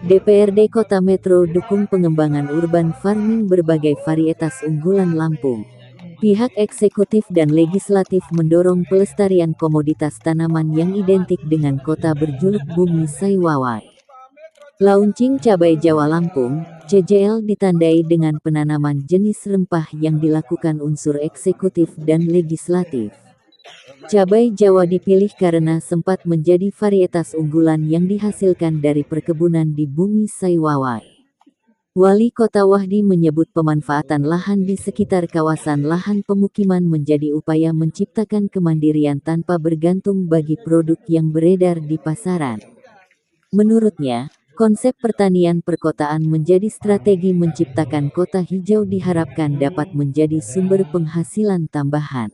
DPRD Kota Metro dukung pengembangan urban farming berbagai varietas unggulan Lampung. Pihak eksekutif dan legislatif mendorong pelestarian komoditas tanaman yang identik dengan kota berjuluk Bumi Saiwawai. Launching Cabai Jawa Lampung, CJL ditandai dengan penanaman jenis rempah yang dilakukan unsur eksekutif dan legislatif. Cabai Jawa dipilih karena sempat menjadi varietas unggulan yang dihasilkan dari perkebunan di Bumi Saiwawai. Wali Kota Wahdi menyebut pemanfaatan lahan di sekitar kawasan lahan pemukiman menjadi upaya menciptakan kemandirian tanpa bergantung bagi produk yang beredar di pasaran. Menurutnya, konsep pertanian perkotaan menjadi strategi menciptakan kota hijau diharapkan dapat menjadi sumber penghasilan tambahan.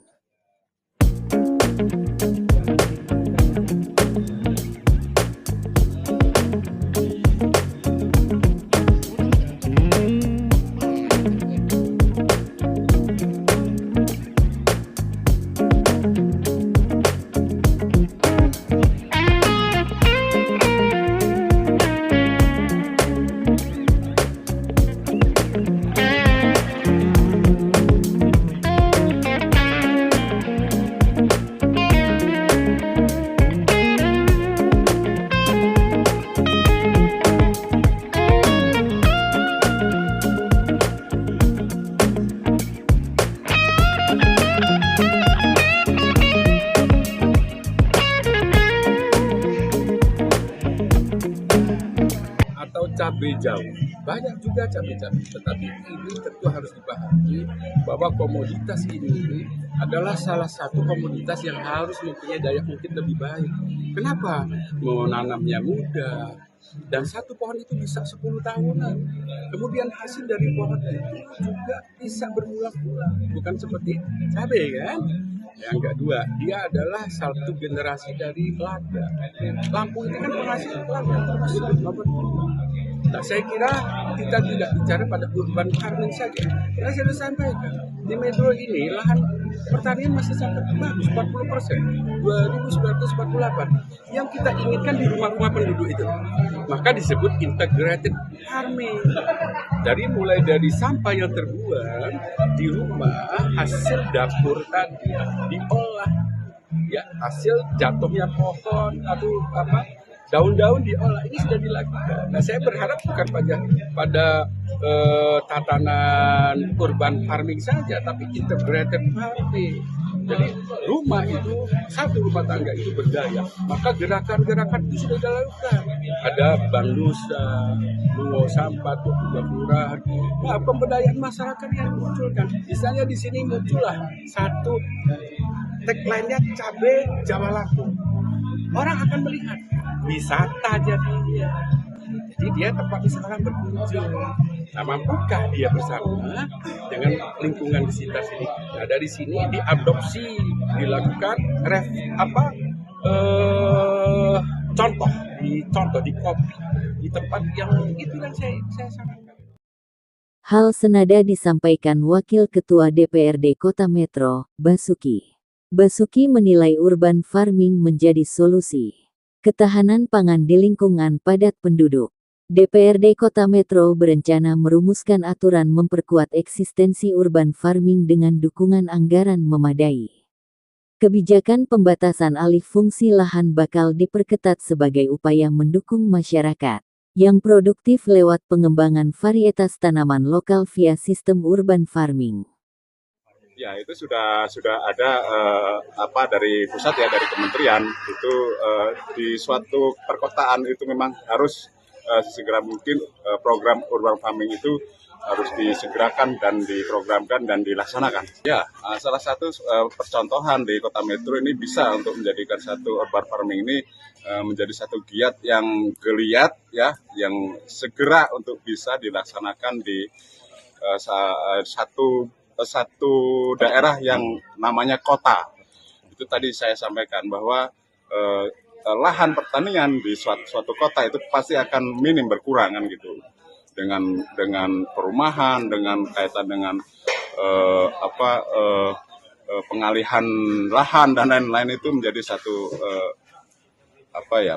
Cabai Jawa, banyak juga cabai-cabai, tetapi ini tentu harus dipahami bahwa komoditas ini adalah salah satu komoditas yang harus mempunyai daya ungkit lebih baik. Kenapa? Menanamnya mudah, dan satu pohon itu bisa 10 tahunan. Kemudian hasil dari pohon itu juga bisa berulang-ulang, bukan seperti cabai kan? Yang kedua, dia adalah satu generasi dari lada. Lampung itu kan penghasil lada termasuk. Nah, saya kira kita tidak bicara pada urban farming saja. Saya sudah sampaikan, di Metro ini lahan pertanian masih sangat bagus, 40%, 2.948. Yang kita inginkan di rumah-rumah penduduk itu. Maka disebut integrated farming. Mulai dari sampah yang terbuang di rumah, hasil dapur tadi diolah. Ya, hasil jatuhnya pohon atau daun-daun diolah, ini sudah dilakukan. Nah, saya berharap bukan pada tatanan urban farming saja, tapi integrated farming. Jadi rumah itu, satu rumah tangga itu berdaya, maka gerakan-gerakan itu sudah dilakukan. Ada bank nusa, mengolah sampah, juga kelurahan. Nah, pemberdayaan masyarakat yang dimunculkan. Misalnya di sini muncullah satu tagline-nya Cabai Jawa Lampung. Orang akan melihat wisata jadinya. Jadi dia tempat wisata berkunjung. Nah, mampukah dia bersama dengan lingkungan di sekitar sini? Nah, dari sini diadopsi, dilakukan contoh di kopi di tempat yang itu kan saya sarankan. Hal senada disampaikan Wakil Ketua DPRD Kota Metro, Basuki. Basuki menilai urban farming menjadi solusi ketahanan pangan di lingkungan padat penduduk. DPRD Kota Metro berencana merumuskan aturan memperkuat eksistensi urban farming dengan dukungan anggaran memadai. Kebijakan pembatasan alih fungsi lahan bakal diperketat sebagai upaya mendukung masyarakat yang produktif lewat pengembangan varietas tanaman lokal via sistem urban farming. Ya, itu sudah ada dari pusat ya, dari kementerian itu di suatu perkotaan itu memang harus sesegera mungkin program urban farming itu harus disegerakan dan diprogramkan dan dilaksanakan. Ya, salah satu percontohan di Kota Metro ini bisa untuk menjadikan satu urban farming ini menjadi satu giat yang geliat ya, yang segera untuk bisa dilaksanakan di satu daerah yang namanya kota. Itu tadi saya sampaikan bahwa lahan pertanian di suatu kota itu pasti akan minim berkurang kan gitu. Dengan perumahan, dengan kaitan dengan pengalihan lahan dan lain-lain itu menjadi satu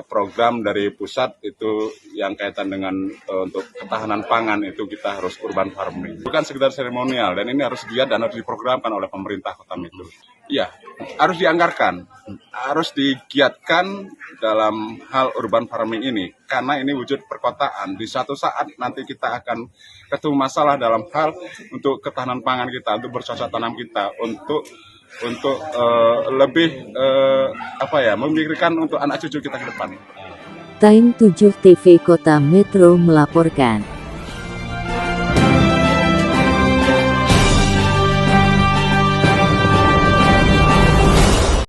program dari pusat itu yang kaitan dengan untuk ketahanan pangan itu kita harus urban farming. Bukan sekedar seremonial, dan ini harus giat dan harus diprogramkan oleh pemerintah Kota Metro. Iya, harus dianggarkan, harus digiatkan dalam hal urban farming ini, karena ini wujud perkotaan. Di satu saat nanti kita akan ketemu masalah dalam hal untuk ketahanan pangan kita, untuk bercocok tanam kita, untuk lebih memikirkan untuk anak cucu kita ke depan. Time 7 TV Kota Metro melaporkan.